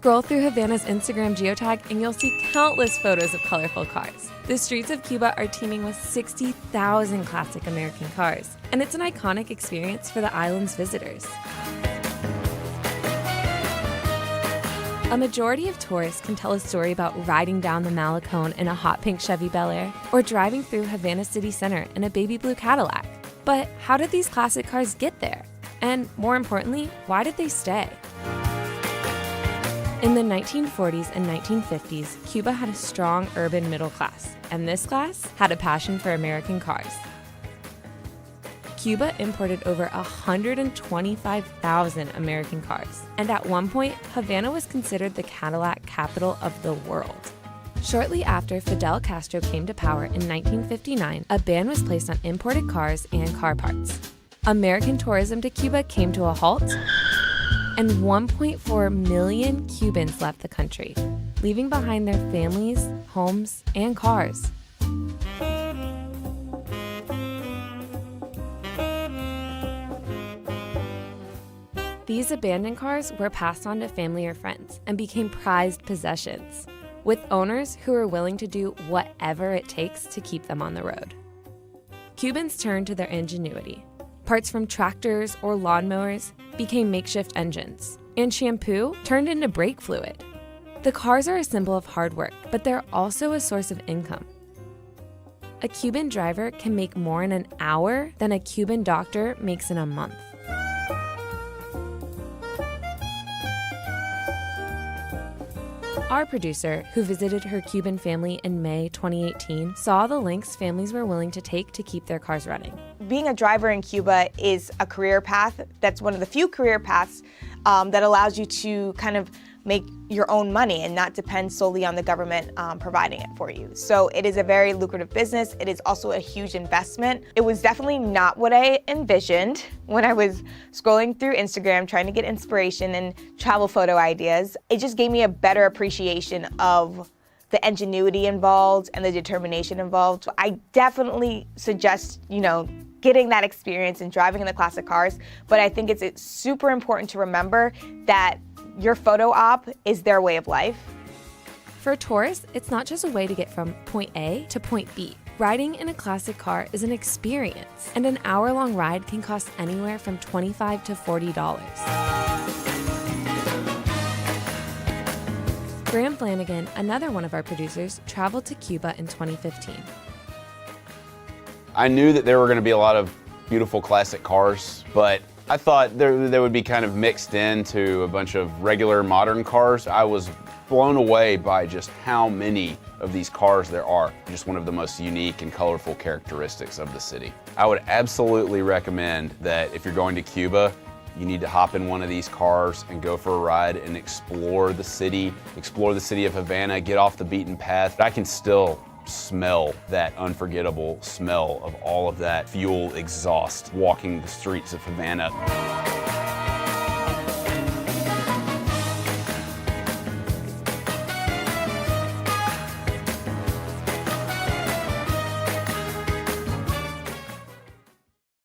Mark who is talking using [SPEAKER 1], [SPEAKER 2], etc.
[SPEAKER 1] Scroll through Havana's Instagram geotag and you'll see countless photos of colorful cars. The streets of Cuba are teeming with 60,000 classic American cars, and it's an iconic experience for the island's visitors. A majority of tourists can tell a story about riding down the Malecón in a hot pink Chevy Bel Air or driving through Havana City Center in a baby blue Cadillac. But how did these classic cars get there? And more importantly, why did they stay? In the 1940s and 1950s, Cuba had a strong urban middle class, and this class had a passion for American cars. Cuba imported over 125,000 American cars, and at one point, Havana was considered the Cadillac capital of the world. Shortly after Fidel Castro came to power in 1959, a ban was placed on imported cars and car parts. American tourism to Cuba came to a halt, and 1.4 million Cubans left the country, leaving behind their families, homes, and cars. These abandoned cars were passed on to family or friends and became prized possessions, with owners who were willing to do whatever it takes to keep them on the road. Cubans turned to their ingenuity. Parts from tractors or lawnmowers became makeshift engines, and shampoo turned into brake fluid. The cars are a symbol of hard work, but they're also a source of income. A Cuban driver can make more in an hour than a Cuban doctor makes in a month. Our producer, who visited her Cuban family in May 2018, saw the lengths families were willing to take to keep their cars running.
[SPEAKER 2] Being a driver in Cuba is a career path. That's one of the few career paths that allows you to kind of make your own money and not depend solely on the government providing it for you. So it is a very lucrative business. It is also a huge investment. It was definitely not what I envisioned when I was scrolling through Instagram trying to get inspiration and travel photo ideas. It just gave me a better appreciation of the ingenuity involved and the determination involved. I definitely suggest, getting that experience and driving in the classic cars, but I think it's super important to remember that your photo op is their way of life.
[SPEAKER 1] For tourists, it's not just a way to get from point A to point B. Riding in a classic car is an experience, and an hour-long ride can cost anywhere from $25 to $40. Graham Flanagan, another one of our producers, traveled to Cuba in 2015.
[SPEAKER 3] I knew that there were going to be a lot of beautiful classic cars, but I thought they would be kind of mixed into a bunch of regular modern cars. I was blown away by just how many of these cars there are. Just one of the most unique and colorful characteristics of the city. I would absolutely recommend that if you're going to Cuba, you need to hop in one of these cars and go for a ride and explore the city of Havana, get off the beaten path. I can still smell that unforgettable smell of all of that fuel exhaust walking the streets of Havana.